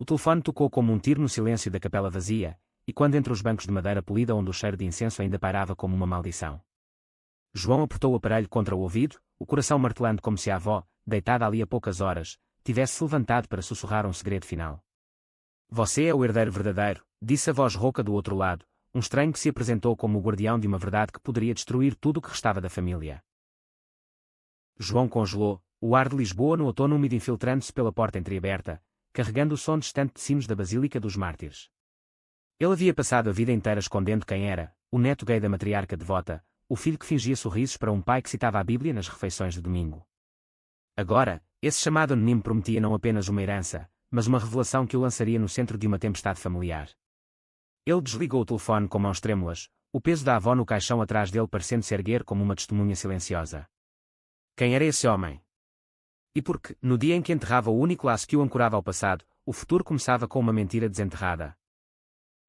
O telefone tocou como um tiro no silêncio da capela vazia, e quando entre os bancos de madeira polida onde o cheiro de incenso ainda pairava como uma maldição. João apertou o aparelho contra o ouvido, o coração martelando como se a avó, deitada ali há poucas horas, tivesse-se levantado para sussurrar um segredo final. Você é o herdeiro verdadeiro, disse a voz rouca do outro lado, um estranho que se apresentou como o guardião de uma verdade que poderia destruir tudo o que restava da família. João congelou, o ar de Lisboa no outono úmido infiltrando-se pela porta entreaberta, carregando o som distante de sinos da Basílica dos Mártires. Ele havia passado a vida inteira escondendo quem era, o neto gay da matriarca devota, o filho que fingia sorrisos para um pai que citava a Bíblia nas refeições de domingo. Agora, esse chamado anônimo prometia não apenas uma herança, mas uma revelação que o lançaria no centro de uma tempestade familiar. Ele desligou o telefone com mãos trêmulas, o peso da avó no caixão atrás dele parecendo-se erguer como uma testemunha silenciosa. Quem era esse homem? E porque, no dia em que enterrava o único laço que o ancorava ao passado, o futuro começava com uma mentira desenterrada.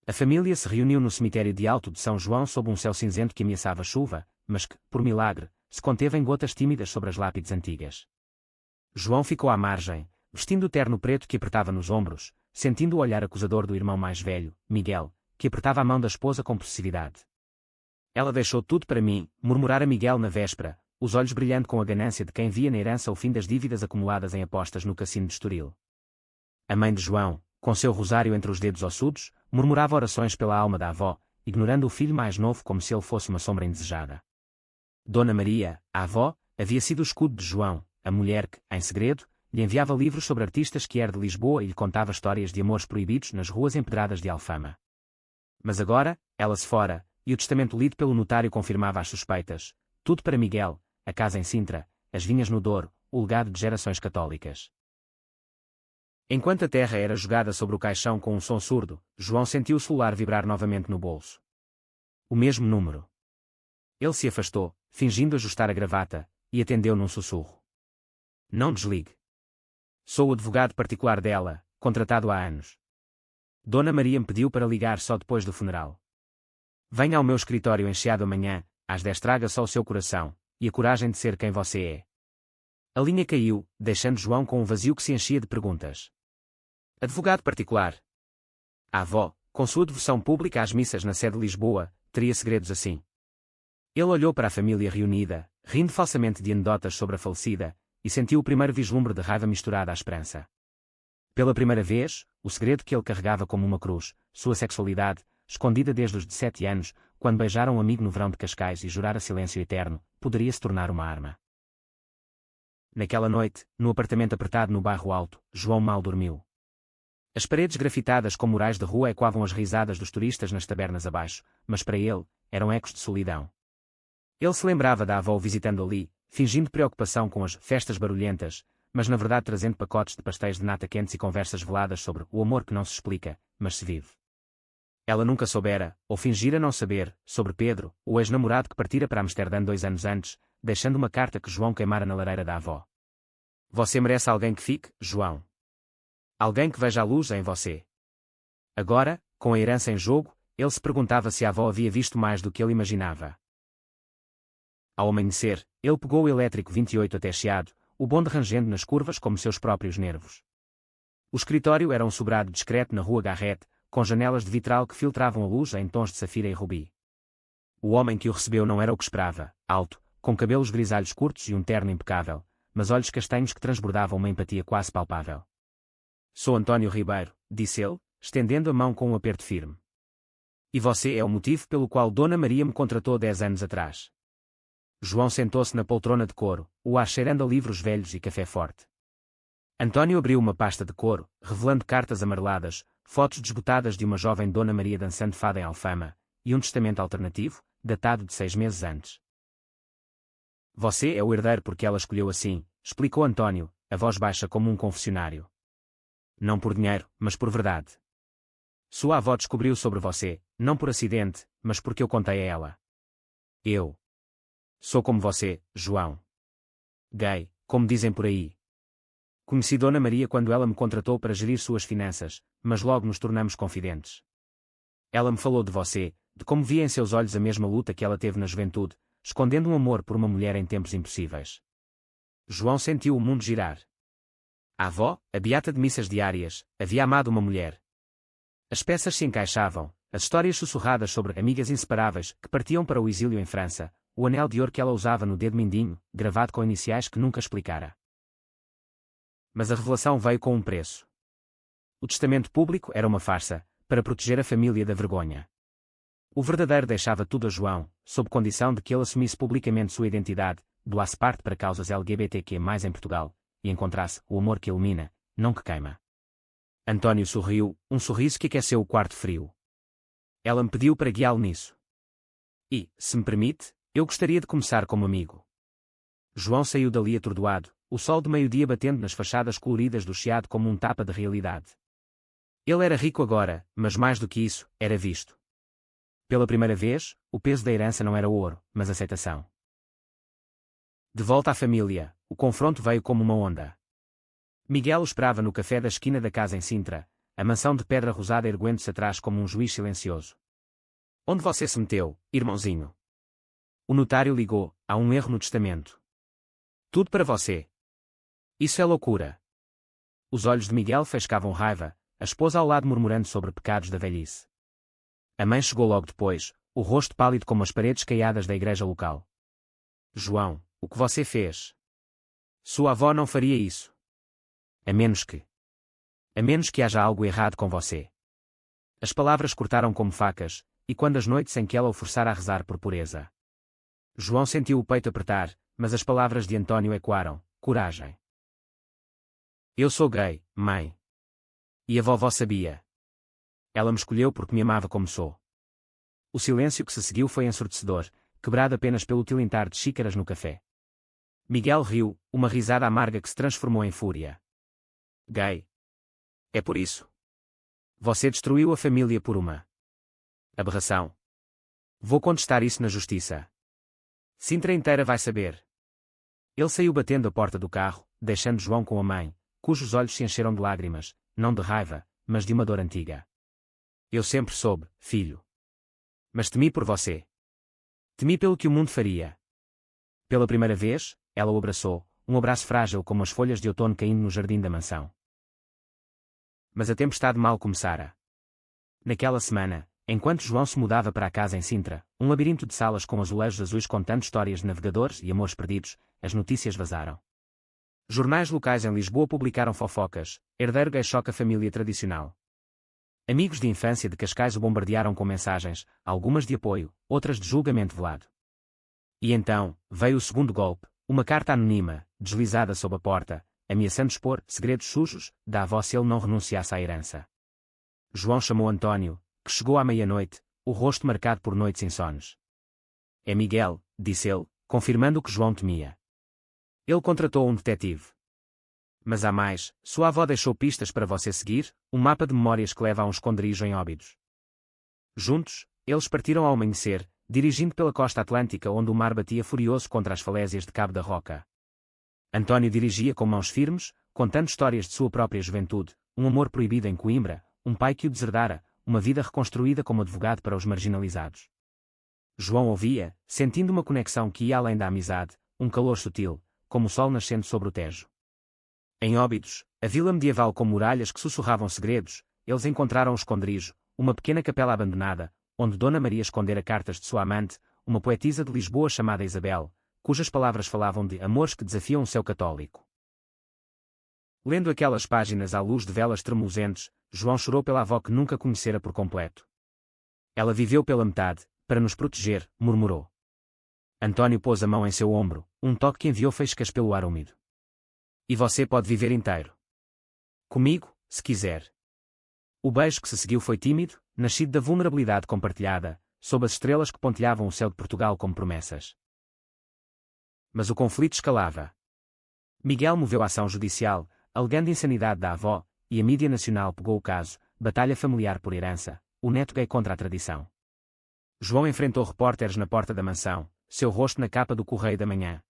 A família se reuniu no cemitério de Alto de São João sob um céu cinzento que ameaçava chuva, mas que, por milagre, se conteve em gotas tímidas sobre as lápides antigas. João ficou à margem, vestindo o terno preto que apertava nos ombros, sentindo o olhar acusador do irmão mais velho, Miguel, que apertava a mão da esposa com possessividade. Ela deixou tudo para mim, murmurara Miguel na véspera, os olhos brilhando com a ganância de quem via na herança o fim das dívidas acumuladas em apostas no cassino de Estoril. A mãe de João, com seu rosário entre os dedos ossudos, murmurava orações pela alma da avó, ignorando o filho mais novo como se ele fosse uma sombra indesejada. Dona Maria, a avó, havia sido o escudo de João, a mulher que, em segredo, lhe enviava livros sobre artistas que era de Lisboa e lhe contava histórias de amores proibidos nas ruas empedradas de Alfama. Mas agora, ela se fora, e o testamento lido pelo notário confirmava as suspeitas, tudo para Miguel, a casa em Sintra, as vinhas no Douro, o legado de gerações católicas. Enquanto a terra era jogada sobre o caixão com um som surdo, João sentiu o celular vibrar novamente no bolso. O mesmo número. Ele se afastou, fingindo ajustar a gravata, e atendeu num sussurro. Não desligue. Sou o advogado particular dela, contratado há anos. Dona Maria me pediu para ligar só depois do funeral. Venha ao meu escritório em Chiado amanhã, às 10 traga só o seu coração, e a coragem de ser quem você é. A linha caiu, deixando João com um vazio que se enchia de perguntas. Advogado particular. A avó, com sua devoção pública às missas na sede de Lisboa, teria segredos assim. Ele olhou para a família reunida, rindo falsamente de anedotas sobre a falecida, e sentiu o primeiro vislumbre de raiva misturada à esperança. Pela primeira vez, o segredo que ele carregava como uma cruz, sua sexualidade, escondida desde os 17 anos, quando beijara um amigo no verão de Cascais e jurara silêncio eterno, poderia se tornar uma arma. Naquela noite, no apartamento apertado no bairro Alto, João mal dormiu. As paredes grafitadas com murais de rua ecoavam as risadas dos turistas nas tabernas abaixo, mas para ele, eram ecos de solidão. Ele se lembrava da avó visitando ali, fingindo preocupação com as festas barulhentas, mas na verdade trazendo pacotes de pastéis de nata quentes e conversas veladas sobre o amor que não se explica, mas se vive. Ela nunca soubera, ou fingira não saber, sobre Pedro, o ex-namorado que partira para Amsterdã 2 anos antes, deixando uma carta que João queimara na lareira da avó. Você merece alguém que fique, João. Alguém que veja a luz em você. Agora, com a herança em jogo, ele se perguntava se a avó havia visto mais do que ele imaginava. Ao amanhecer, ele pegou o elétrico 28 até Chiado, o bonde rangendo nas curvas como seus próprios nervos. O escritório era um sobrado discreto na rua Garrett, com janelas de vitral que filtravam a luz em tons de safira e rubi. O homem que o recebeu não era o que esperava, alto, com cabelos grisalhos curtos e um terno impecável, mas olhos castanhos que transbordavam uma empatia quase palpável. Sou António Ribeiro, disse ele, estendendo a mão com um aperto firme. E você é o motivo pelo qual Dona Maria me contratou 10 anos atrás. João sentou-se na poltrona de couro, o ar cheirando a livros velhos e café forte. António abriu uma pasta de couro, revelando cartas amareladas, fotos desbotadas de uma jovem Dona Maria dançando fada em Alfama, e um testamento alternativo, datado de 6 meses antes. Você é o herdeiro porque ela escolheu assim, explicou António, a voz baixa como um confessionário. Não por dinheiro, mas por verdade. Sua avó descobriu sobre você, não por acidente, mas porque eu contei a ela. Eu sou como você, João. Gay, como dizem por aí. Conheci Dona Maria quando ela me contratou para gerir suas finanças, mas logo nos tornamos confidentes. Ela me falou de você, de como via em seus olhos a mesma luta que ela teve na juventude, escondendo um amor por uma mulher em tempos impossíveis. João sentiu o mundo girar. A avó, a beata de missas diárias, havia amado uma mulher. As peças se encaixavam, as histórias sussurradas sobre amigas inseparáveis que partiam para o exílio em França, o anel de ouro que ela usava no dedo mindinho, gravado com iniciais que nunca explicara. Mas a revelação veio com um preço. O testamento público era uma farsa, para proteger a família da vergonha. O verdadeiro deixava tudo a João, sob condição de que ele assumisse publicamente sua identidade, doasse parte para causas LGBTQ+ em Portugal, e encontrasse o amor que ilumina, não que queima. António sorriu, um sorriso que aqueceu o quarto frio. Ela me pediu para guiá-lo nisso. E, se me permite, eu gostaria de começar como amigo. João saiu dali atordoado, o sol de meio-dia batendo nas fachadas coloridas do Chiado como um tapa de realidade. Ele era rico agora, mas mais do que isso, era visto. Pela primeira vez, o peso da herança não era ouro, mas aceitação. De volta à família, o confronto veio como uma onda. Miguel o esperava no café da esquina da casa em Sintra, a mansão de pedra rosada erguendo-se atrás como um juiz silencioso. Onde você se meteu, irmãozinho? O notário ligou, há um erro no testamento. Tudo para você. Isso é loucura. Os olhos de Miguel faiscavam raiva, a esposa ao lado murmurando sobre pecados da velhice. A mãe chegou logo depois, o rosto pálido como as paredes caiadas da igreja local. João, o que você fez? Sua avó não faria isso. A menos que haja algo errado com você. As palavras cortaram como facas, e quando as noites em que ela o forçara a rezar por pureza. João sentiu o peito apertar, mas as palavras de António ecoaram, coragem. Eu sou gay, mãe. E a vovó sabia. Ela me escolheu porque me amava como sou. O silêncio que se seguiu foi ensurdecedor, quebrado apenas pelo tilintar de xícaras no café. Miguel riu, uma risada amarga que se transformou em fúria. Gay. É por isso. Você destruiu a família por uma aberração. Vou contestar isso na justiça. Sintra inteira vai saber. Ele saiu batendo a porta do carro, deixando João com a mãe, cujos olhos se encheram de lágrimas, não de raiva, mas de uma dor antiga. Eu sempre soube, filho. Mas temi por você. Temi pelo que o mundo faria. Pela primeira vez, ela o abraçou, um abraço frágil como as folhas de outono caindo no jardim da mansão. Mas a tempestade mal começara. Naquela semana, enquanto João se mudava para a casa em Sintra, um labirinto de salas com azulejos azuis contando histórias de navegadores e amores perdidos, as notícias vazaram. Jornais locais em Lisboa publicaram fofocas, herdeiro gay choca a família tradicional. Amigos de infância de Cascais o bombardearam com mensagens, algumas de apoio, outras de julgamento velado. E então, veio o segundo golpe, uma carta anônima, deslizada sob a porta, ameaçando expor segredos sujos da avó se ele não renunciasse à herança. João chamou António, que chegou à meia-noite, o rosto marcado por noites insones. É Miguel, disse ele, confirmando o que João temia. Ele contratou um detetive. Mas há mais, sua avó deixou pistas para você seguir, um mapa de memórias que leva a um esconderijo em Óbidos. Juntos, eles partiram ao amanhecer, dirigindo pela costa atlântica onde o mar batia furioso contra as falésias de Cabo da Roca. António dirigia com mãos firmes, contando histórias de sua própria juventude, um amor proibido em Coimbra, um pai que o deserdara, uma vida reconstruída como advogado para os marginalizados. João ouvia, sentindo uma conexão que ia além da amizade, um calor sutil, como o sol nascendo sobre o Tejo. Em Óbidos, a vila medieval com muralhas que sussurravam segredos, eles encontraram o esconderijo, uma pequena capela abandonada, onde Dona Maria escondera cartas de sua amante, uma poetisa de Lisboa chamada Isabel, cujas palavras falavam de amores que desafiam o céu católico. Lendo aquelas páginas à luz de velas tremuluzentes, João chorou pela avó que nunca conhecera por completo. Ela viveu pela metade, para nos proteger, murmurou. António pôs a mão em seu ombro, um toque que enviou faíscas pelo ar úmido. E você pode viver inteiro. Comigo, se quiser. O beijo que se seguiu foi tímido, nascido da vulnerabilidade compartilhada, sob as estrelas que pontilhavam o céu de Portugal como promessas. Mas o conflito escalava. Miguel moveu a ação judicial, alegando insanidade da avó, e a mídia nacional pegou o caso, batalha familiar por herança, o neto gay contra a tradição. João enfrentou repórteres na porta da mansão, seu rosto na capa do Correio da Manhã.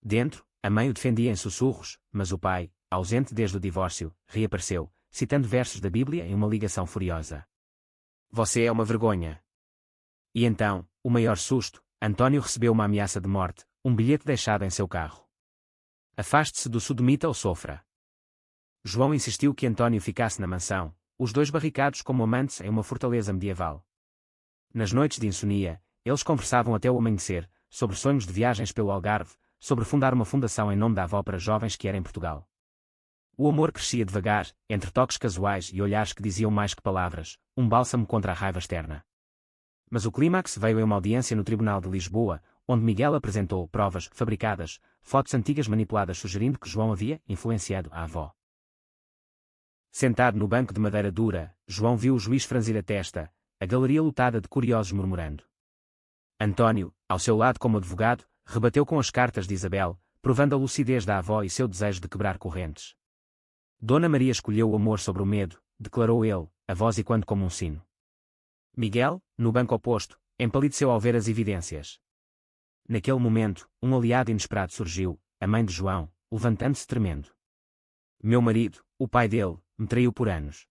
Dentro, a mãe o defendia em sussurros, mas o pai, ausente desde o divórcio, reapareceu, citando versos da Bíblia em uma ligação furiosa. Você é uma vergonha. E então, o maior susto, António recebeu uma ameaça de morte, um bilhete deixado em seu carro. Afaste-se do sodomita ou sofra. João insistiu que Antônio ficasse na mansão, os dois barricados como amantes em uma fortaleza medieval. Nas noites de insonia, eles conversavam até o amanhecer, sobre sonhos de viagens pelo Algarve, sobre fundar uma fundação em nome da avó para jovens que era em Portugal. O amor crescia devagar, entre toques casuais e olhares que diziam mais que palavras, um bálsamo contra a raiva externa. Mas o clímax veio em uma audiência no Tribunal de Lisboa, onde Miguel apresentou provas fabricadas, fotos antigas manipuladas sugerindo que João havia influenciado a avó. Sentado no banco de madeira dura, João viu o juiz franzir a testa, a galeria lotada de curiosos murmurando. Antônio, ao seu lado como advogado, rebateu com as cartas de Isabel, provando a lucidez da avó e seu desejo de quebrar correntes. Dona Maria escolheu o amor sobre o medo, declarou ele, a voz ecoando como um sino. Miguel, no banco oposto, empalideceu ao ver as evidências. Naquele momento, um aliado inesperado surgiu, a mãe de João, levantando-se tremendo. Meu marido, o pai dele, me traiu por anos.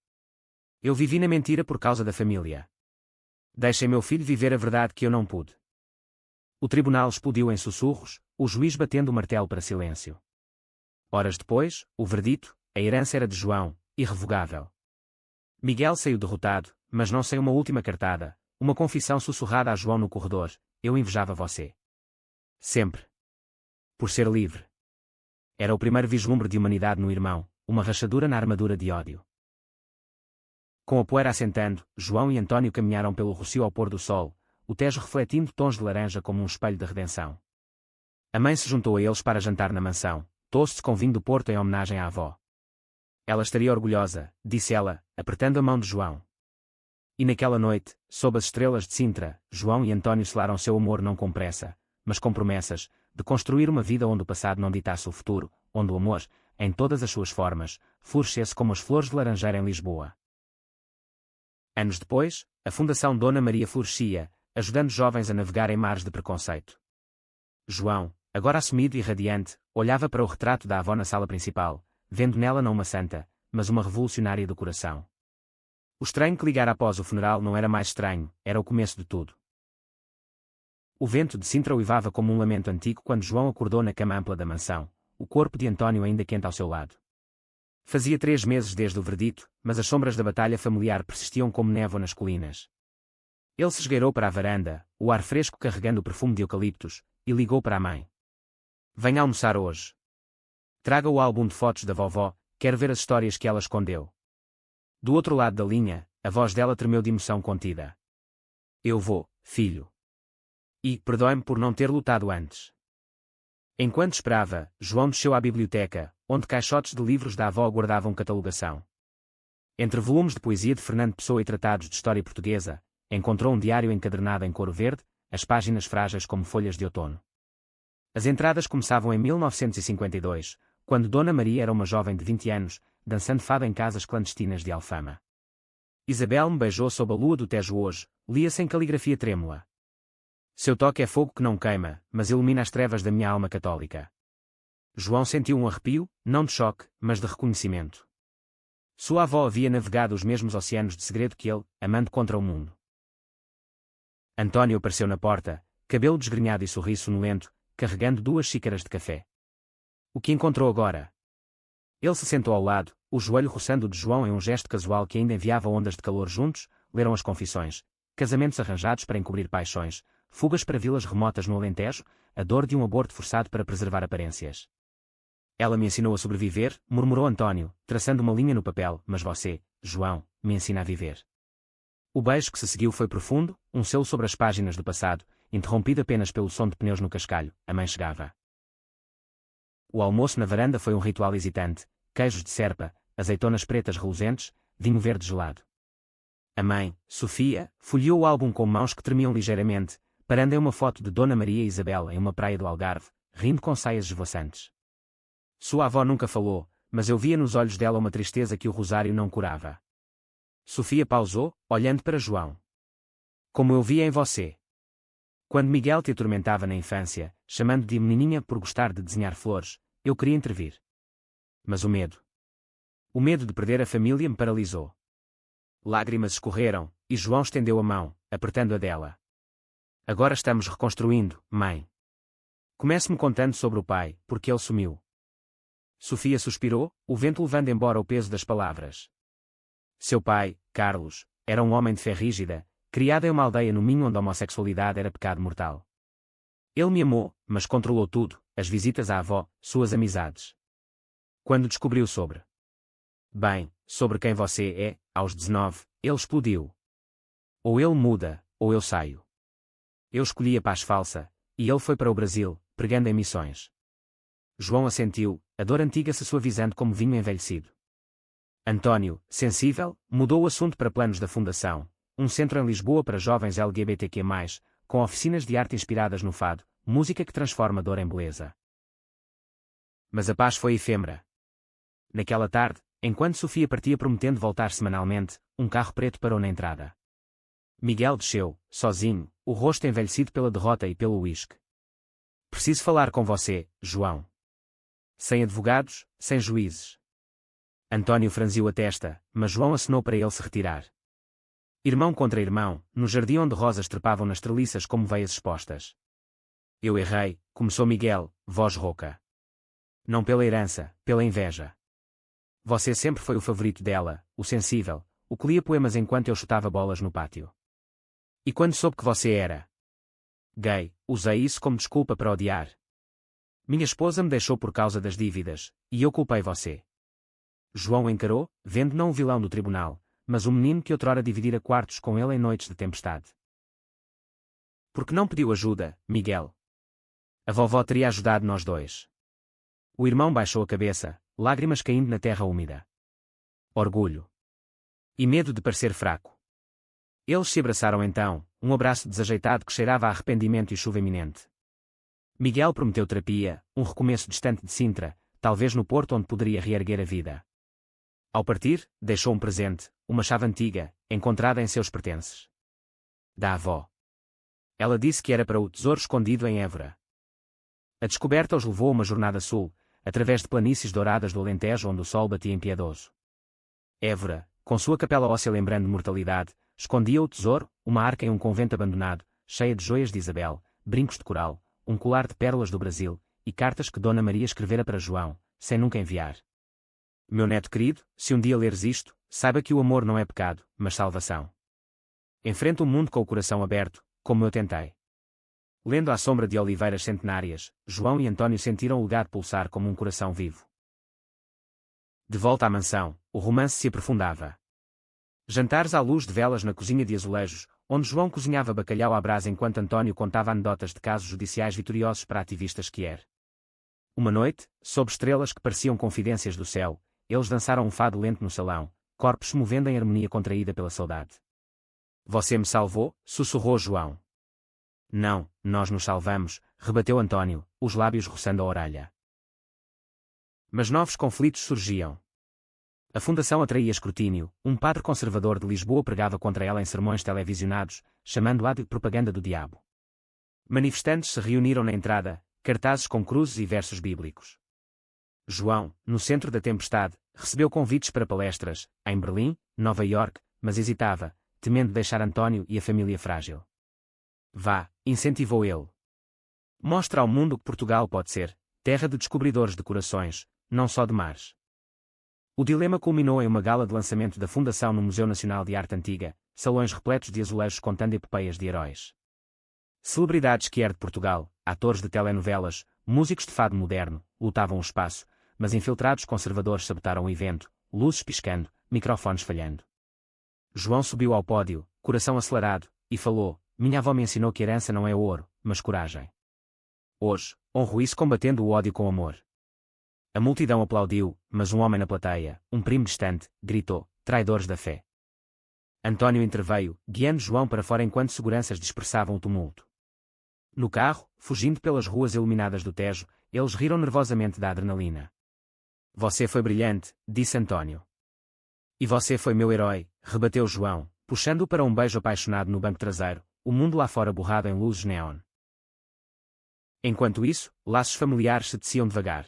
Eu vivi na mentira por causa da família. Deixem meu filho viver a verdade que eu não pude. O tribunal explodiu em sussurros, o juiz batendo o martelo para silêncio. Horas depois, o verdito, a herança era de João, irrevogável. Miguel saiu derrotado, mas não sem uma última cartada, uma confissão sussurrada a João no corredor: eu invejava você. Sempre. Por ser livre. Era o primeiro vislumbre de humanidade no irmão, uma rachadura na armadura de ódio. Com a poeira assentando, João e Antônio caminharam pelo rocio ao pôr do sol, o Tejo refletindo tons de laranja como um espelho de redenção. A mãe se juntou a eles para jantar na mansão, trouxe-se com vinho do Porto em homenagem à avó. Ela estaria orgulhosa, disse ela, apertando a mão de João. E naquela noite, sob as estrelas de Sintra, João e Antônio selaram seu amor não com pressa, mas com promessas, de construir uma vida onde o passado não ditasse o futuro, onde o amor, em todas as suas formas, florescesse como as flores de laranjeira em Lisboa. Anos depois, a Fundação Dona Maria florescia, ajudando jovens a navegar em mares de preconceito. João, agora assumido e radiante, olhava para o retrato da avó na sala principal, vendo nela não uma santa, mas uma revolucionária do coração. O estranho que ligara após o funeral não era mais estranho, era o começo de tudo. O vento de Sintra uivava como um lamento antigo quando João acordou na cama ampla da mansão, o corpo de Antônio ainda quente ao seu lado. Fazia 3 meses desde o verdito, mas as sombras da batalha familiar persistiam como névoa nas colinas. Ele se esgueirou para a varanda, o ar fresco carregando o perfume de eucaliptos, e ligou para a mãe. Venha almoçar hoje. Traga o álbum de fotos da vovó, quero ver as histórias que ela escondeu. Do outro lado da linha, a voz dela tremeu de emoção contida. Eu vou, filho. E, perdoe-me por não ter lutado antes. Enquanto esperava, João desceu à biblioteca, onde caixotes de livros da avó guardavam catalogação. Entre volumes de poesia de Fernando Pessoa e tratados de história portuguesa, encontrou um diário encadernado em couro verde, as páginas frágeis como folhas de outono. As entradas começavam em 1952, quando Dona Maria era uma jovem de 20 anos, dançando fado em casas clandestinas de Alfama. Isabel me beijou sob a lua do Tejo hoje, lia-se em caligrafia trêmula. Seu toque é fogo que não queima, mas ilumina as trevas da minha alma católica. João sentiu um arrepio, não de choque, mas de reconhecimento. Sua avó havia navegado os mesmos oceanos de segredo que ele, amando contra o mundo. Antônio apareceu na porta, cabelo desgrenhado e sorriso sonolento, carregando 2 xícaras de café. O que encontrou agora? Ele se sentou ao lado, o joelho roçando o de João em um gesto casual que ainda enviava ondas de calor juntos, leram as confissões, casamentos arranjados para encobrir paixões, fugas para vilas remotas no Alentejo, a dor de um aborto forçado para preservar aparências. Ela me ensinou a sobreviver, murmurou Antônio, traçando uma linha no papel, mas você, João, me ensina a viver. O beijo que se seguiu foi profundo, um selo sobre as páginas do passado, interrompido apenas pelo som de pneus no cascalho, a mãe chegava. O almoço na varanda foi um ritual hesitante, queijos de serpa, azeitonas pretas reluzentes, vinho verde gelado. A mãe, Sofia, folheou o álbum com mãos que tremiam ligeiramente, parando em uma foto de Dona Maria e Isabel em uma praia do Algarve, rindo com saias esvoaçantes. Sua avó nunca falou, mas eu via nos olhos dela uma tristeza que o rosário não curava. Sofia pausou, olhando para João. Como eu via em você. Quando Miguel te atormentava na infância, chamando de menininha por gostar de desenhar flores, eu queria intervir. Mas o medo. O medo de perder a família me paralisou. Lágrimas escorreram, e João estendeu a mão, apertando a dela. Agora estamos reconstruindo, mãe. Comece-me contando sobre o pai, porque ele sumiu. Sofia suspirou, o vento levando embora o peso das palavras. Seu pai, Carlos, era um homem de fé rígida, criado em uma aldeia no Minho onde a homossexualidade era pecado mortal. Ele me amou, mas controlou tudo, as visitas à avó, suas amizades. Quando descobriu sobre quem você é, aos 19, ele explodiu. Ou ele muda, ou eu saio. Eu escolhi a paz falsa, e ele foi para o Brasil, pregando em missões. João assentiu, a dor antiga se suavizando como vinho envelhecido. Antônio, sensível, mudou o assunto para planos da Fundação, um centro em Lisboa para jovens LGBTQ+, com oficinas de arte inspiradas no fado, música que transforma dor em beleza. Mas a paz foi efêmera. Naquela tarde, enquanto Sofia partia prometendo voltar semanalmente, um carro preto parou na entrada. Miguel desceu, sozinho, o rosto envelhecido pela derrota e pelo uísque. Preciso falar com você, João. Sem advogados, sem juízes. Antônio franziu a testa, mas João acenou para ele se retirar. Irmão contra irmão, no jardim onde rosas trepavam nas treliças como veias expostas. Eu errei, começou Miguel, voz rouca. Não pela herança, pela inveja. Você sempre foi o favorito dela, o sensível, o que lia poemas enquanto eu chutava bolas no pátio. E quando soube que você era gay, usei isso como desculpa para odiar. Minha esposa me deixou por causa das dívidas, e eu culpei você. João encarou, vendo não o vilão do tribunal, mas o menino que outrora dividira quartos com ele em noites de tempestade. Por que não pediu ajuda, Miguel? A vovó teria ajudado nós dois. O irmão baixou a cabeça, lágrimas caindo na terra úmida. Orgulho. E medo de parecer fraco. Eles se abraçaram então, um abraço desajeitado que cheirava a arrependimento e chuva iminente. Miguel prometeu terapia, um recomeço distante de Sintra, talvez no porto onde poderia reerguer a vida. Ao partir, deixou um presente, uma chave antiga, encontrada em seus pertences. Da avó. Ela disse que era para o tesouro escondido em Évora. A descoberta os levou a uma jornada sul, através de planícies douradas do Alentejo onde o sol batia impiedoso. Évora, com sua capela óssea lembrando mortalidade, escondia o tesouro, uma arca em um convento abandonado, cheia de joias de Isabel, brincos de coral, um colar de pérolas do Brasil, e cartas que Dona Maria escrevera para João, sem nunca enviar. Meu neto querido, se um dia leres isto, saiba que o amor não é pecado, mas salvação. Enfrenta o mundo com o coração aberto, como eu tentei. Lendo à sombra de oliveiras centenárias, João e Antônio sentiram o legado pulsar como um coração vivo. De volta à mansão, o romance se aprofundava. Jantares à luz de velas na cozinha de azulejos, onde João cozinhava bacalhau à brasa enquanto Antônio contava anedotas de casos judiciais vitoriosos para ativistas que era. Uma noite, sob estrelas que pareciam confidências do céu, eles dançaram um fado lento no salão, corpos se movendo em harmonia contraída pela saudade. Você me salvou, sussurrou João. Não, nós nos salvamos, rebateu Antônio, os lábios roçando a orelha. Mas novos conflitos surgiam. A Fundação atraía escrutínio, um padre conservador de Lisboa pregava contra ela em sermões televisionados, chamando-a de propaganda do diabo. Manifestantes se reuniram na entrada, cartazes com cruzes e versos bíblicos. João, no centro da tempestade, recebeu convites para palestras, em Berlim, Nova York, mas hesitava, temendo deixar Antônio e a família frágil. Vá, incentivou ele. Mostra ao mundo que Portugal pode ser, terra de descobridores de corações, não só de mares. O dilema culminou em uma gala de lançamento da Fundação no Museu Nacional de Arte Antiga, salões repletos de azulejos contando epopeias de heróis. Celebridades que eram de Portugal, atores de telenovelas, músicos de fado moderno, lutavam o espaço, mas infiltrados conservadores sabotaram o evento, luzes piscando, microfones falhando. João subiu ao pódio, coração acelerado, e falou: minha avó me ensinou que herança não é ouro, mas coragem. Hoje, honro isso combatendo o ódio com amor. A multidão aplaudiu, mas um homem na plateia, um primo distante, gritou: traidores da fé. Antônio interveio, guiando João para fora enquanto seguranças dispersavam o tumulto. No carro, fugindo pelas ruas iluminadas do Tejo, eles riram nervosamente da adrenalina. Você foi brilhante, disse Antônio. E você foi meu herói, rebateu João, puxando-o para um beijo apaixonado no banco traseiro, o mundo lá fora borrado em luzes neon. Enquanto isso, laços familiares se teciam devagar.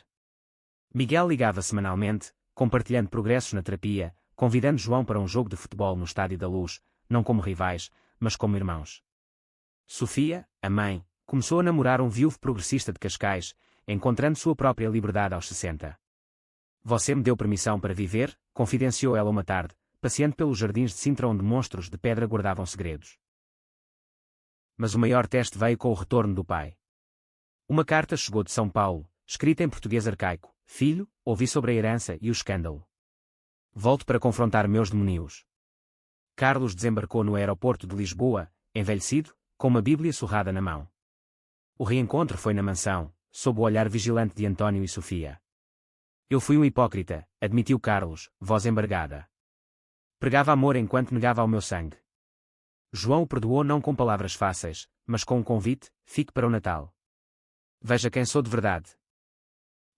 Miguel ligava semanalmente, compartilhando progressos na terapia, convidando João para um jogo de futebol no Estádio da Luz, não como rivais, mas como irmãos. Sofia, a mãe, começou a namorar um viúvo progressista de Cascais, encontrando sua própria liberdade aos 60. Você me deu permissão para viver, confidenciou ela uma tarde, passeando pelos jardins de Sintra onde monstros de pedra guardavam segredos. Mas o maior teste veio com o retorno do pai. Uma carta chegou de São Paulo, escrita em português arcaico: Filho, ouvi sobre a herança e o escândalo. Volto para confrontar meus demonios. Carlos desembarcou no aeroporto de Lisboa, envelhecido, com uma Bíblia surrada na mão. O reencontro foi na mansão, sob o olhar vigilante de António e Sofia. Eu fui um hipócrita, admitiu Carlos, voz embargada. Pregava amor enquanto negava ao meu sangue. João o perdoou não com palavras fáceis, mas com um convite: fique para o Natal. Veja quem sou de verdade.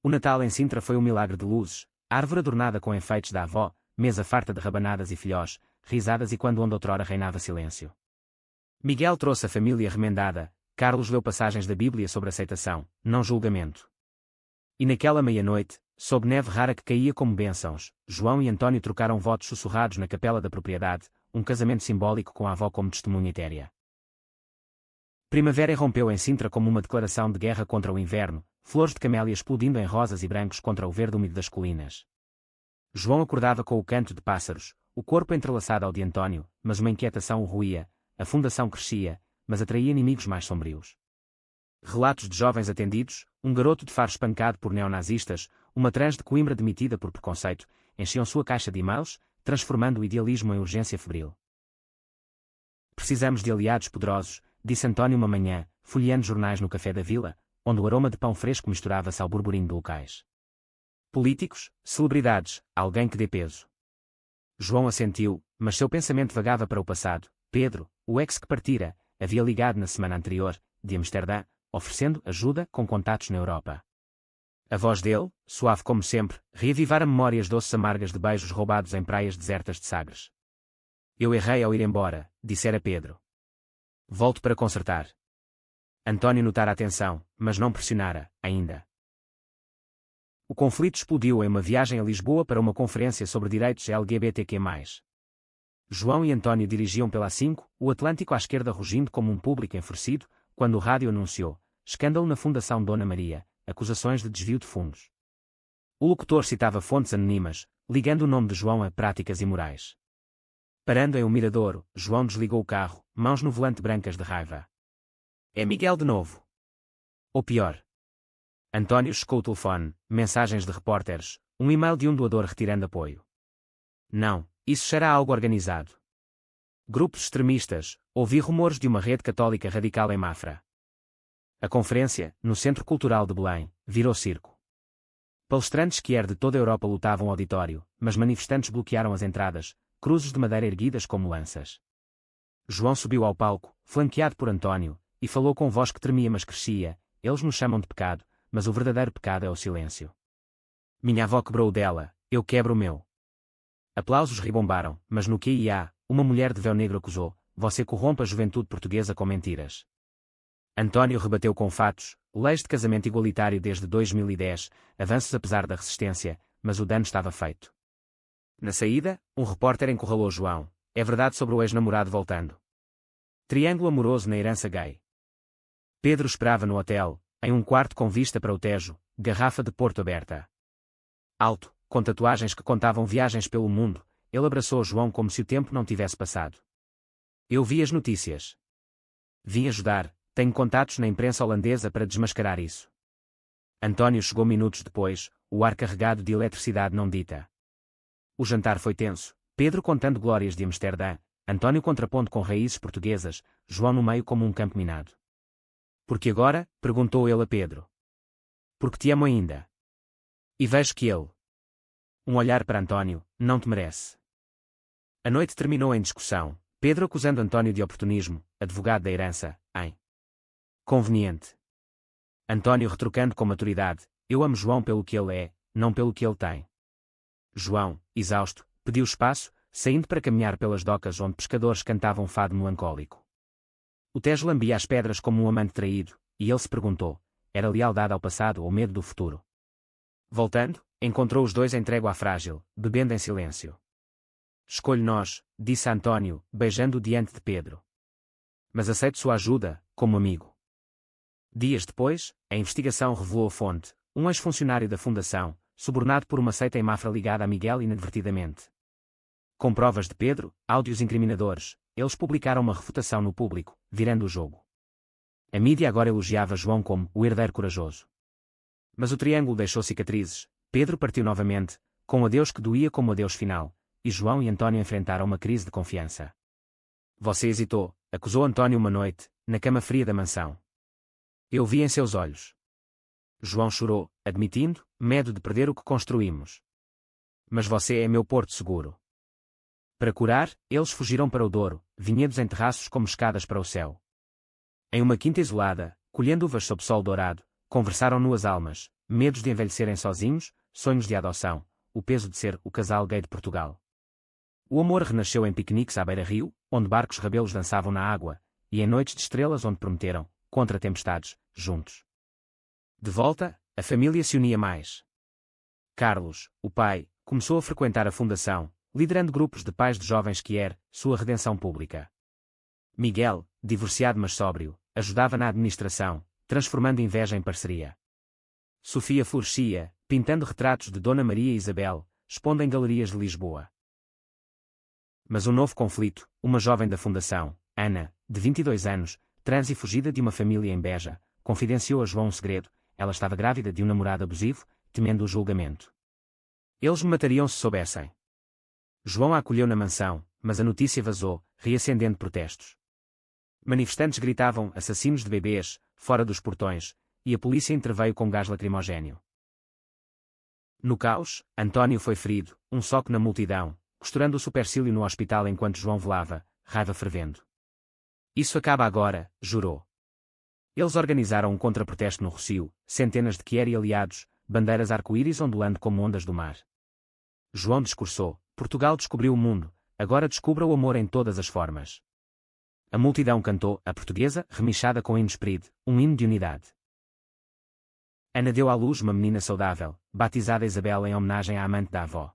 O Natal em Sintra foi um milagre de luzes, árvore adornada com enfeites da avó, mesa farta de rabanadas e filhós, risadas e quando onde outrora reinava silêncio. Miguel trouxe a família remendada, Carlos leu passagens da Bíblia sobre aceitação, não julgamento. E naquela meia-noite, sob neve rara que caía como bênçãos, João e António trocaram votos sussurrados na capela da propriedade, um casamento simbólico com a avó como testemunha etérea. Primavera irrompeu em Sintra como uma declaração de guerra contra o inverno, flores de camélia explodindo em rosas e brancos contra o verde úmido das colinas. João acordava com o canto de pássaros, o corpo entrelaçado ao de António, mas uma inquietação o roía, a fundação crescia, mas atraía inimigos mais sombrios. Relatos de jovens atendidos, um garoto de Faro espancado por neonazistas, uma trans de Coimbra demitida por preconceito, enchiam sua caixa de e-mails, transformando o idealismo em urgência febril. Precisamos de aliados poderosos, disse António uma manhã, folheando jornais no café da vila, onde o aroma de pão fresco misturava-se ao burburinho de locais. Políticos, celebridades, alguém que dê peso. João assentiu, mas seu pensamento vagava para o passado. Pedro, o ex que partira, havia ligado na semana anterior, de Amsterdã, oferecendo ajuda com contatos na Europa. A voz dele, suave como sempre, reavivara memórias doces amargas de beijos roubados em praias desertas de Sagres. Eu errei ao ir embora, dissera Pedro. Volto para consertar. António notara a atenção, mas não pressionara, ainda. O conflito explodiu em uma viagem a Lisboa para uma conferência sobre direitos LGBTQ+. João e António dirigiam pela A5, o Atlântico à esquerda rugindo como um público enfurecido, quando o rádio anunciou: escândalo na Fundação Dona Maria, acusações de desvio de fundos. O locutor citava fontes anônimas, ligando o nome de João a práticas imorais. Parando em um miradouro, João desligou o carro, mãos no volante brancas de raiva. É Miguel de novo. Ou pior. António checou o telefone, mensagens de repórteres, um e-mail de um doador retirando apoio. Não, isso será algo organizado. Grupos extremistas, ouvi rumores de uma rede católica radical em Mafra. A conferência, no Centro Cultural de Belém, virou circo. Palestrantes que de toda a Europa lutavam o auditório, mas manifestantes bloquearam as entradas, cruzes de madeira erguidas como lanças. João subiu ao palco, flanqueado por António, e falou com voz que tremia mas crescia: eles nos chamam de pecado, mas o verdadeiro pecado é o silêncio. Minha avó quebrou o dela, eu quebro o meu. Aplausos ribombaram, mas no QIA, uma mulher de véu negro acusou: você corrompe a juventude portuguesa com mentiras. António rebateu com fatos: leis de casamento igualitário desde 2010, avanços apesar da resistência, mas o dano estava feito. Na saída, um repórter encurralou João: é verdade sobre o ex-namorado voltando. Triângulo amoroso na herança gay. Pedro esperava no hotel, em um quarto com vista para o Tejo, garrafa de Porto aberta. Alto, com tatuagens que contavam viagens pelo mundo, ele abraçou João como se o tempo não tivesse passado. Eu vi as notícias. Vim ajudar, tenho contatos na imprensa holandesa para desmascarar isso. António chegou minutos depois, o ar carregado de eletricidade não dita. O jantar foi tenso, Pedro contando glórias de Amsterdã, António contrapondo com raízes portuguesas, João no meio como um campo minado. Por que agora? Perguntou ele a Pedro. Porque te amo ainda. E vejo que ele. Um olhar para António: não te merece. A noite terminou em discussão, Pedro acusando António de oportunismo, advogado da herança, em conveniente. António retrucando com maturidade: eu amo João pelo que ele é, não pelo que ele tem. João, exausto, pediu espaço, saindo para caminhar pelas docas onde pescadores cantavam fado melancólico. O Tejo lambia as pedras como um amante traído, e ele se perguntou: era lealdade ao passado ou medo do futuro? Voltando, encontrou os dois em trégua frágil, bebendo em silêncio. Escolho nós, disse António, beijando-o diante de Pedro. Mas aceito sua ajuda, como amigo. Dias depois, a investigação revelou a fonte, um ex-funcionário da Fundação, subornado por uma seita em Mafra ligada a Miguel inadvertidamente. Com provas de Pedro, áudios incriminadores, eles publicaram uma refutação no público, virando o jogo. A mídia agora elogiava João como o herdeiro corajoso. Mas o triângulo deixou cicatrizes. Pedro partiu novamente, com um adeus que doía como o adeus final, e João e António enfrentaram uma crise de confiança. Você hesitou, acusou António uma noite, na cama fria da mansão. Eu vi em seus olhos. João chorou, admitindo, medo de perder o que construímos. Mas você é meu porto seguro. Para curar, eles fugiram para o Douro, vinhedos em terraços como escadas para o céu. Em uma quinta isolada, colhendo uvas sob sol dourado, conversaram nuas almas, medos de envelhecerem sozinhos, sonhos de adoção, o peso de ser o casal gay de Portugal. O amor renasceu em piqueniques à beira-rio, onde barcos rabelos dançavam na água, e em noites de estrelas onde prometeram, contra tempestades, juntos. De volta, a família se unia mais. Carlos, o pai, começou a frequentar a fundação, liderando grupos de pais de jovens que era sua redenção pública. Miguel, divorciado mas sóbrio, ajudava na administração, transformando inveja em parceria. Sofia florescia, pintando retratos de Dona Maria e Isabel, expondo em galerias de Lisboa. Mas um novo conflito, uma jovem da fundação, Ana, de 22 anos, trans e fugida de uma família em Beja, confidenciou a João um segredo: ela estava grávida de um namorado abusivo, temendo o julgamento. Eles me matariam se soubessem. João a acolheu na mansão, mas a notícia vazou, reacendendo protestos. Manifestantes gritavam assassinos de bebês, fora dos portões, e a polícia interveio com gás lacrimogéneo. No caos, António foi ferido, um soco na multidão, costurando o supercílio no hospital enquanto João velava, raiva fervendo. Isso acaba agora, jurou. Eles organizaram um contraprotesto no Rossio, centenas de Quier e aliados, bandeiras arco-íris ondulando como ondas do mar. João discursou: Portugal descobriu o mundo, agora descubra o amor em todas as formas. A multidão cantou, a portuguesa, remichada com hinos Pride, um hino de unidade. Ana deu à luz uma menina saudável, batizada Isabel em homenagem à amante da avó.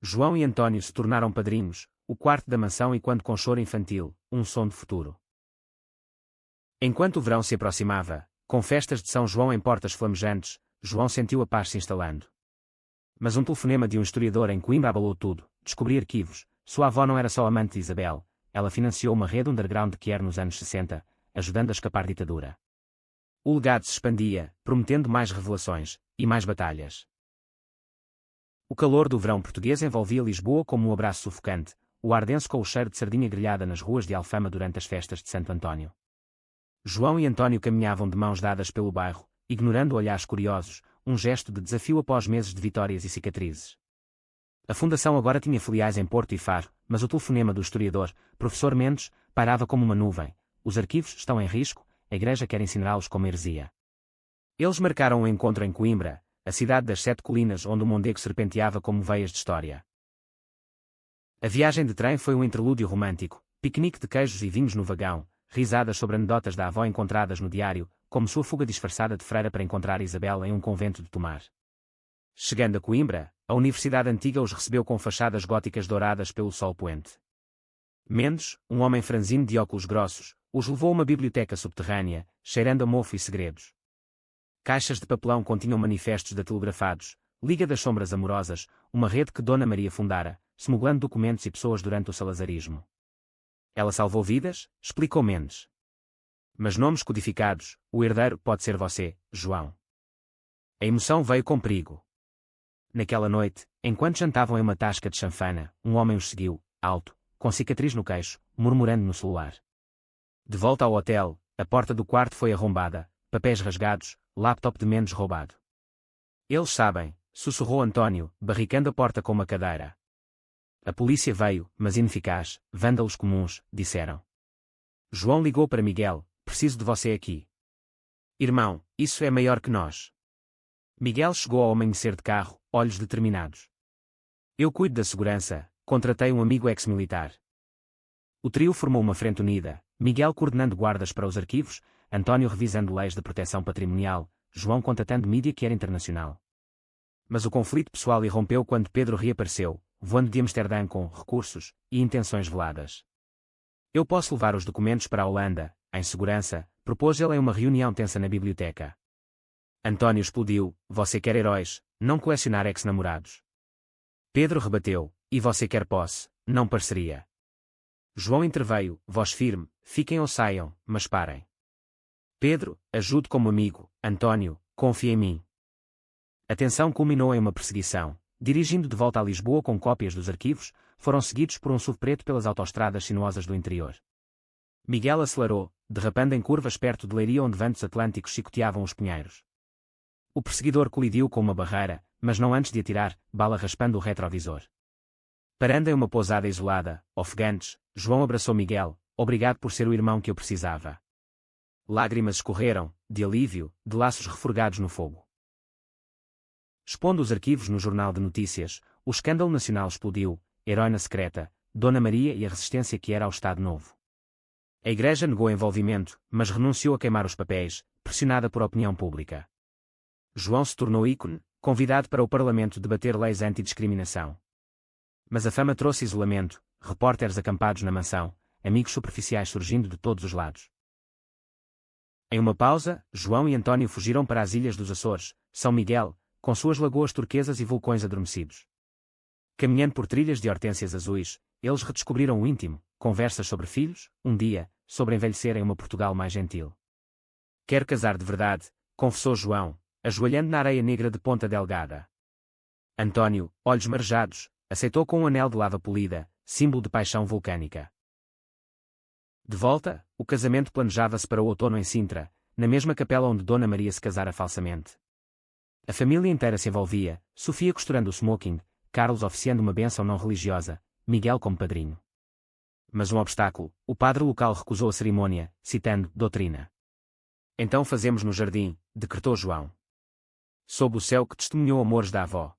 João e António se tornaram padrinhos, o quarto da mansão enquanto com choro infantil, um som de futuro. Enquanto o verão se aproximava, com festas de São João em portas flamejantes, João sentiu a paz se instalando. Mas um telefonema de um historiador em Coimbra abalou tudo. Descobri arquivos. Sua avó não era só amante de Isabel, ela financiou uma rede underground de Quier nos anos 60, ajudando a escapar ditadura. O legado se expandia, prometendo mais revelações, e mais batalhas. O calor do verão português envolvia Lisboa como um abraço sufocante, o ar denso com o cheiro de sardinha grelhada nas ruas de Alfama durante as festas de Santo António. João e António caminhavam de mãos dadas pelo bairro, ignorando olhares curiosos, um gesto de desafio após meses de vitórias e cicatrizes. A fundação agora tinha filiais em Porto e Faro, mas o telefonema do historiador, professor Mendes, pairava como uma nuvem. Os arquivos estão em risco, a igreja quer incinerá-los como heresia. Eles marcaram um encontro em Coimbra, a cidade das 7 colinas onde o Mondego serpenteava como veias de história. A viagem de trem foi um interlúdio romântico, piquenique de queijos e vinhos no vagão, risadas sobre anedotas da avó encontradas no diário, como sua fuga disfarçada de freira para encontrar Isabel em um convento de Tomar. Chegando a Coimbra, a Universidade Antiga os recebeu com fachadas góticas douradas pelo sol poente. Mendes, um homem franzino de óculos grossos, os levou a uma biblioteca subterrânea, cheirando a mofo e segredos. Caixas de papelão continham manifestos datilografados, Liga das Sombras Amorosas, uma rede que Dona Maria fundara, smugglando documentos e pessoas durante o salazarismo. Ela salvou vidas, explicou Mendes. Mas nomes codificados, o herdeiro pode ser você, João. A emoção veio com perigo. Naquela noite, enquanto jantavam em uma tasca de chanfana, um homem os seguiu, alto, com cicatriz no queixo, murmurando no celular. De volta ao hotel, a porta do quarto foi arrombada, papéis rasgados, laptop de Mendes roubado. Eles sabem, sussurrou António, barricando a porta com uma cadeira. A polícia veio, mas ineficaz, vândalos comuns, disseram. João ligou para Miguel: preciso de você aqui. Irmão, isso é maior que nós. Miguel chegou ao amanhecer de carro, olhos determinados. Eu cuido da segurança, contratei um amigo ex-militar. O trio formou uma frente unida, Miguel coordenando guardas para os arquivos, António revisando leis de proteção patrimonial, João contatando mídia que era internacional. Mas o conflito pessoal irrompeu quando Pedro reapareceu, voando de Amsterdã com recursos e intenções veladas. Eu posso levar os documentos para a Holanda, em segurança, propôs ele em uma reunião tensa na biblioteca. António explodiu: você quer heróis, não colecionar ex-namorados. Pedro rebateu, e você quer posse, não parceria. João interveio, voz firme, fiquem ou saiam, mas parem. Pedro, ajude como amigo, António, confia em mim. A tensão culminou em uma perseguição. Dirigindo de volta a Lisboa com cópias dos arquivos, foram seguidos por um SUV preto pelas autoestradas sinuosas do interior. Miguel acelerou, derrapando em curvas perto de Leiria onde ventos atlânticos chicoteavam os pinheiros. O perseguidor colidiu com uma barreira, mas não antes de atirar, bala raspando o retrovisor. Parando em uma pousada isolada, ofegantes, João abraçou Miguel, obrigado por ser o irmão que eu precisava. Lágrimas escorreram, de alívio, de laços reforgados no fogo. Expondo os arquivos no Jornal de Notícias, o escândalo nacional explodiu, heroína secreta, Dona Maria e a resistência que era ao Estado Novo. A Igreja negou envolvimento, mas renunciou a queimar os papéis, pressionada por opinião pública. João se tornou ícone, convidado para o Parlamento debater leis antidiscriminação. Mas a fama trouxe isolamento, repórteres acampados na mansão, amigos superficiais surgindo de todos os lados. Em uma pausa, João e António fugiram para as ilhas dos Açores, São Miguel, com suas lagoas turquesas e vulcões adormecidos. Caminhando por trilhas de hortênsias azuis, eles redescobriram o íntimo, conversas sobre filhos, um dia, sobre envelhecer em uma Portugal mais gentil. Quero casar de verdade, confessou João, ajoelhando na areia negra de Ponta Delgada. António, olhos marejados, aceitou com um anel de lava polida, símbolo de paixão vulcânica. De volta, o casamento planejava-se para o outono em Sintra, na mesma capela onde Dona Maria se casara falsamente. A família inteira se envolvia, Sofia costurando o smoking, Carlos oficiando uma bênção não religiosa, Miguel como padrinho. Mas um obstáculo, o padre local recusou a cerimônia, citando doutrina. Então fazemos no jardim, decretou João. Sob o céu que testemunhou amores da avó.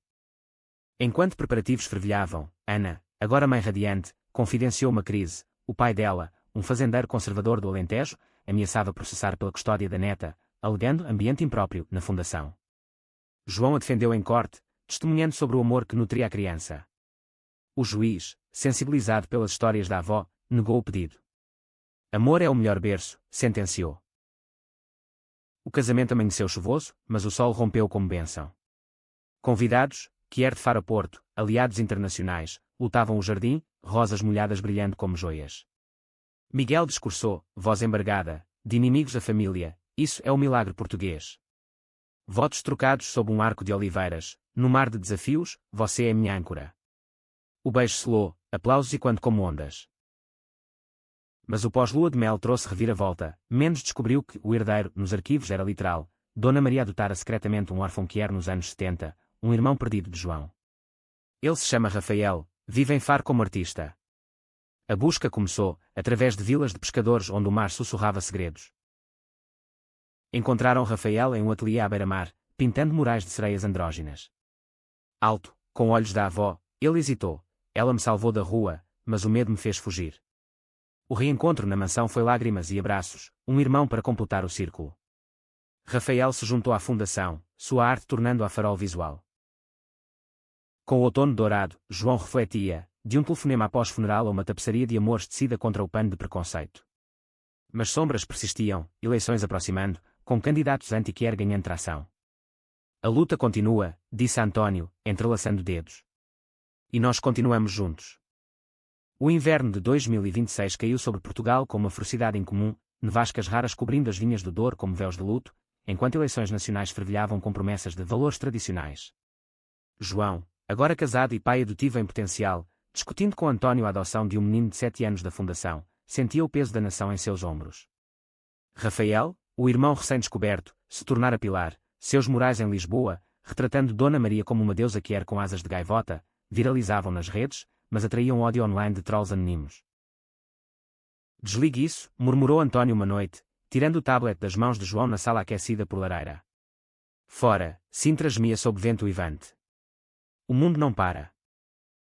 Enquanto preparativos fervilhavam, Ana, agora mãe radiante, confidenciou uma crise. O pai dela, um fazendeiro conservador do Alentejo, ameaçava processar pela custódia da neta, alegando ambiente impróprio na fundação. João a defendeu em corte, testemunhando sobre o amor que nutria a criança. O juiz, sensibilizado pelas histórias da avó, negou o pedido. Amor é o melhor berço, sentenciou. O casamento amanheceu chuvoso, mas o sol rompeu como bênção. Convidados, Kier de Faro a Porto, aliados internacionais, lutavam o jardim, rosas molhadas brilhando como joias. Miguel discursou, voz embargada, de inimigos a família, isso é o milagre português. Votos trocados sob um arco de oliveiras, no mar de desafios, você é minha âncora. O beijo selou, aplausos e quando como ondas. Mas o pós-lua de mel trouxe reviravolta, Mendes descobriu que o herdeiro, nos arquivos era literal, Dona Maria adotara secretamente um órfão que era nos anos 70, um irmão perdido de João. Ele se chama Rafael, vive em Faro como artista. A busca começou, através de vilas de pescadores onde o mar sussurrava segredos. Encontraram Rafael em um ateliê à beira-mar, pintando murais de sereias andróginas. Alto, com olhos da avó, ele hesitou. Ela me salvou da rua, mas o medo me fez fugir. O reencontro na mansão foi lágrimas e abraços, um irmão para completar o círculo. Rafael se juntou à fundação, sua arte tornando-a farol visual. Com o outono dourado, João refletia, de um telefonema após funeral a uma tapeçaria de amores tecida contra o pano de preconceito. Mas sombras persistiam, eleições aproximando, com candidatos anti-Kier ganhando tração. A luta continua, disse António, entrelaçando dedos. E nós continuamos juntos. O inverno de 2026 caiu sobre Portugal com uma ferocidade incomum, nevascas raras cobrindo as vinhas do Douro como véus de luto, enquanto eleições nacionais fervilhavam com promessas de valores tradicionais. João, agora casado e pai adotivo em potencial, discutindo com António a adoção de um menino de 7 anos da fundação, sentia o peso da nação em seus ombros. Rafael, o irmão recém-descoberto, se tornara pilar, seus murais em Lisboa, retratando Dona Maria como uma deusa Kier com asas de gaivota, viralizavam nas redes, mas atraíam ódio online de trolls anónimos. Desligue isso, murmurou António uma noite, tirando o tablet das mãos de João na sala aquecida por lareira. Fora, Sintra gemia sob vento uivante. O mundo não para.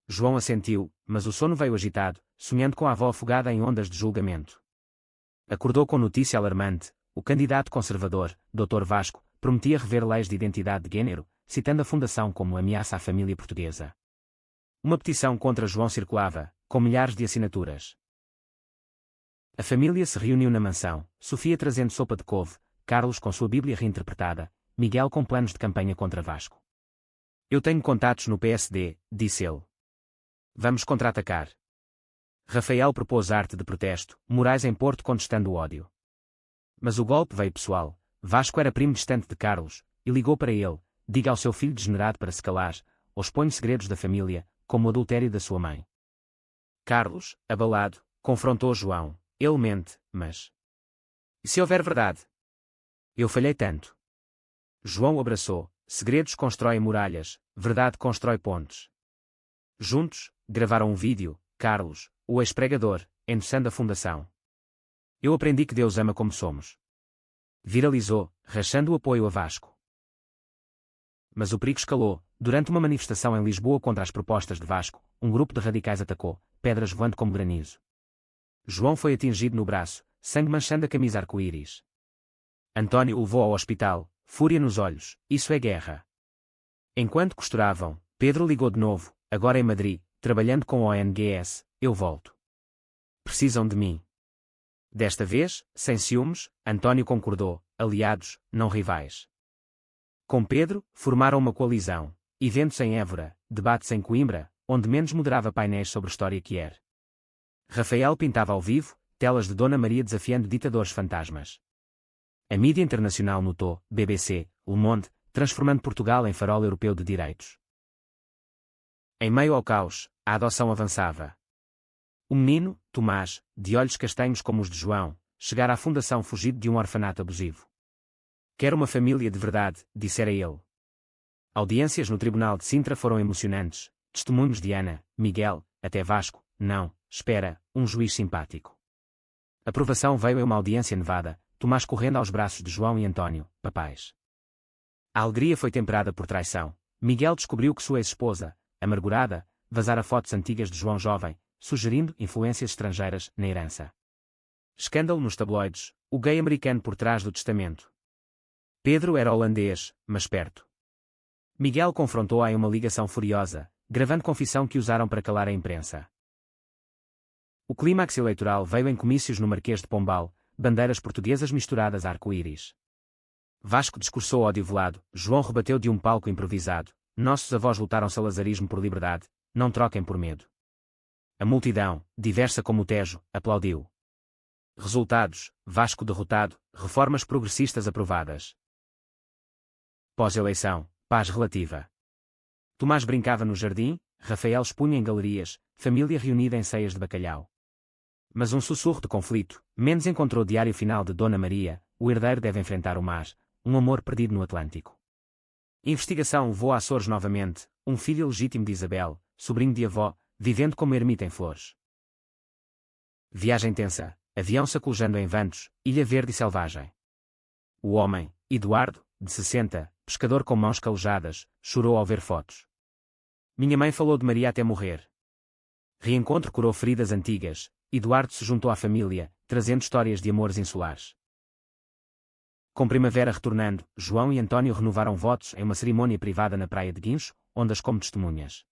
João assentiu, mas o sono veio agitado, sonhando com a avó afogada em ondas de julgamento. Acordou com notícia alarmante. O candidato conservador, Dr. Vasco, prometia rever leis de identidade de gênero, citando a fundação como ameaça à família portuguesa. Uma petição contra João circulava, com milhares de assinaturas. A família se reuniu na mansão, Sofia trazendo sopa de couve, Carlos com sua Bíblia reinterpretada, Miguel com planos de campanha contra Vasco. Eu tenho contatos no PSD, disse ele. Vamos contra-atacar. Rafael propôs arte de protesto, Moraes em Porto contestando o ódio. Mas o golpe veio pessoal. Vasco era primo distante de Carlos, e ligou para ele: diga ao seu filho degenerado para se calar, ou expõe segredos da família, como o adultério da sua mãe. Carlos, abalado, confrontou João. Ele mente, mas... E se houver verdade? Eu falhei tanto. João o abraçou. Segredos constroem muralhas, verdade constrói pontes. Juntos, gravaram um vídeo, Carlos, o ex-pregador, endossando a fundação. Eu aprendi que Deus ama como somos. Viralizou, rachando o apoio a Vasco. Mas o perigo escalou. Durante uma manifestação em Lisboa contra as propostas de Vasco, um grupo de radicais atacou, pedras voando como granizo. João foi atingido no braço, sangue manchando a camisa arco-íris. António o levou ao hospital, fúria nos olhos, isso é guerra. Enquanto costuravam, Pedro ligou de novo, agora em Madrid, trabalhando com o ONGS, eu volto. Precisam de mim. Desta vez, sem ciúmes, António concordou, aliados, não rivais. Com Pedro, formaram uma coalizão, eventos em Évora, debates em Coimbra, onde Mendes moderava painéis sobre história queer. Rafael pintava ao vivo, telas de Dona Maria desafiando ditadores fantasmas. A mídia internacional notou, BBC, Le Monde, transformando Portugal em farol europeu de direitos. Em meio ao caos, a adoção avançava. O menino, Tomás, de olhos castanhos como os de João, chegara à fundação fugido de um orfanato abusivo. Quero uma família de verdade, dissera ele. Audiências no Tribunal de Sintra foram emocionantes, testemunhos de Ana, Miguel, até Vasco, não, espera, um juiz simpático. Aprovação veio em uma audiência nevada, Tomás correndo aos braços de João e António, papais. A alegria foi temperada por traição. Miguel descobriu que sua ex-esposa, amargurada, vazara fotos antigas de João jovem, sugerindo influências estrangeiras na herança. Escândalo nos tabloides, o gay americano por trás do testamento. Pedro era holandês, mas perto. Miguel confrontou-a em uma ligação furiosa, gravando confissão que usaram para calar a imprensa. O clímax eleitoral veio em comícios no Marquês de Pombal, bandeiras portuguesas misturadas a arco-íris. Vasco discursou ódio velado, João rebateu de um palco improvisado: nossos avós lutaram salazarismo por liberdade, não troquem por medo. A multidão, diversa como o Tejo, aplaudiu. Resultados: Vasco derrotado, reformas progressistas aprovadas. Pós-eleição, paz relativa. Tomás brincava no jardim, Rafael expunha em galerias, família reunida em ceias de bacalhau. Mas um sussurro de conflito, Mendes encontrou o diário final de Dona Maria, o herdeiro deve enfrentar o mar, um amor perdido no Atlântico. Investigação levou a Açores novamente, um filho legítimo de Isabel, sobrinho de avó, vivendo como ermita em Flores. Viagem tensa, avião sacolejando em Vantos, Ilha Verde e selvagem. O homem, Eduardo, de 60, pescador com mãos calejadas, chorou ao ver fotos. Minha mãe falou de Maria até morrer. Reencontro curou feridas antigas, Eduardo se juntou à família, trazendo histórias de amores insulares. Com primavera retornando, João e António renovaram votos em uma cerimônia privada na praia de Guincho, ondas como testemunhas.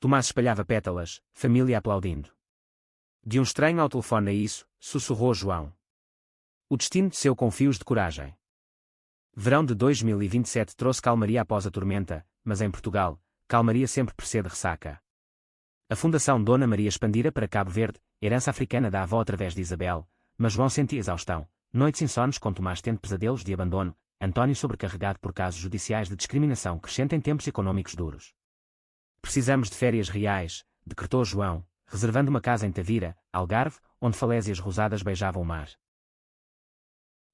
Tomás espalhava pétalas, família aplaudindo. De um estranho ao telefone a isso, sussurrou João. O destino desceu com fios de coragem. Verão de 2027 trouxe calmaria após a tormenta, mas em Portugal, calmaria sempre precede ressaca. A Fundação Dona Maria expandira para Cabo Verde, herança africana da avó através de Isabel, mas João sentia exaustão, noites insones com Tomás tendo pesadelos de abandono, António sobrecarregado por casos judiciais de discriminação crescente em tempos econômicos duros. Precisamos de férias reais, decretou João, reservando uma casa em Tavira, Algarve, onde falésias rosadas beijavam o mar.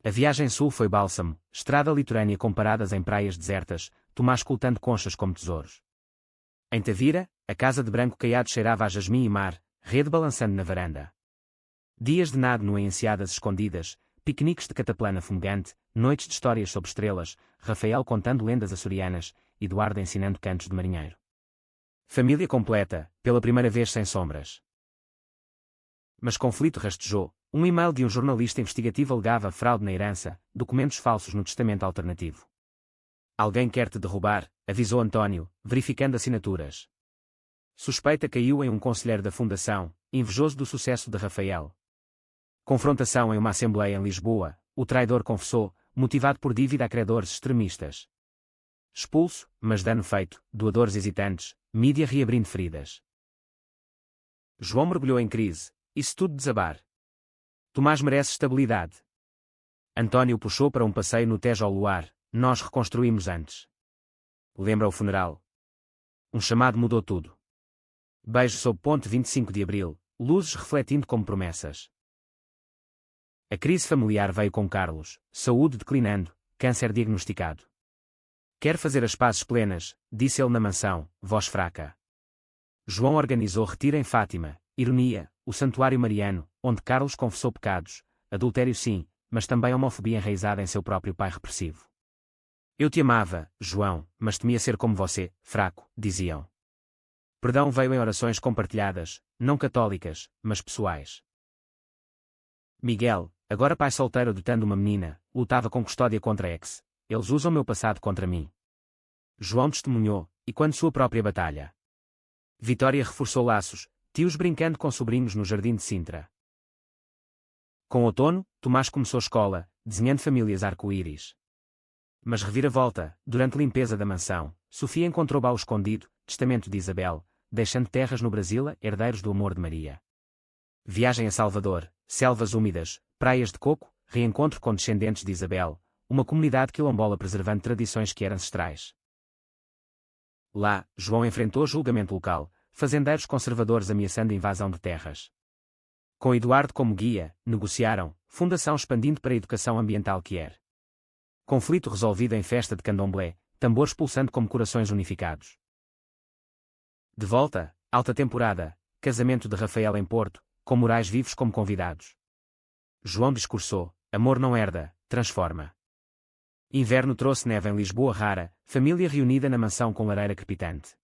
A viagem sul foi bálsamo, estrada litorânea com paradas em praias desertas, Tomás coltando conchas como tesouros. Em Tavira, a casa de branco caiado cheirava a jasmim e mar, rede balançando na varanda. Dias de nado no enseadas escondidas, piqueniques de cataplana fumegante, noites de histórias sobre estrelas, Rafael contando lendas açorianas, Eduardo ensinando cantos de marinheiro. Família completa, pela primeira vez sem sombras. Mas conflito rastejou. Um e-mail de um jornalista investigativo alegava fraude na herança, documentos falsos no testamento alternativo. Alguém quer te derrubar, avisou António, verificando assinaturas. Suspeita caiu em um conselheiro da Fundação, invejoso do sucesso de Rafael. Confrontação em uma assembleia em Lisboa, o traidor confessou, motivado por dívida a credores extremistas. expulso, mas dano feito, doadores hesitantes, mídia reabrindo feridas. João mergulhou em crise, e se tudo desabar? Tomás merece estabilidade. António puxou para um passeio no Tejo ao luar, nós reconstruímos antes. Lembra o funeral? Um chamado mudou tudo. Beijo sob ponte 25 de abril, luzes refletindo como promessas. A crise familiar veio com Carlos, saúde declinando, câncer diagnosticado. Quer fazer as pazes plenas, disse ele na mansão, voz fraca. João organizou retiro em Fátima, ironia, o santuário mariano, onde Carlos confessou pecados, adultério sim, mas também homofobia enraizada em seu próprio pai repressivo. Eu te amava, João, mas temia ser como você, fraco, diziam. Perdão veio em orações compartilhadas, não católicas, mas pessoais. Miguel, agora pai solteiro adotando uma menina, lutava com custódia contra ex. Eles usam meu passado contra mim. João testemunhou, e quando sua própria batalha. Vitória reforçou laços, tios brincando com sobrinhos no jardim de Sintra. Com outono, Tomás começou escola, desenhando famílias arco-íris. Mas reviravolta, durante a limpeza da mansão, Sofia encontrou baú escondido, testamento de Isabel, deixando terras no Brasil, herdeiros do amor de Maria. Viagem a Salvador, selvas úmidas, praias de coco, reencontro com descendentes de Isabel, uma comunidade quilombola preservando tradições que eram ancestrais. Lá, João enfrentou julgamento local, fazendeiros conservadores ameaçando invasão de terras. Com Eduardo como guia, negociaram, fundação expandindo para a educação ambiental quer. Conflito resolvido em festa de candomblé, tambores pulsando como corações unificados. De volta, alta temporada, casamento de Rafael em Porto, com morais vivos como convidados. João discursou, amor não herda, transforma. Inverno trouxe neve em Lisboa rara, família reunida na mansão com lareira crepitante.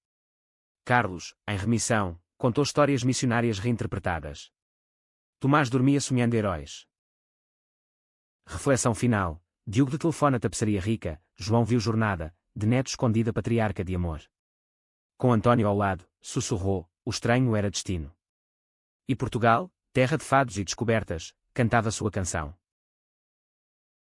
Carlos, em remissão, contou histórias missionárias reinterpretadas. Tomás dormia sonhando heróis. Reflexão final. Diogo de telefone à tapeçaria rica, João viu jornada, de neto escondida patriarca de amor. Com António ao lado, sussurrou, o estranho era destino. E Portugal, terra de fados e descobertas, cantava sua canção.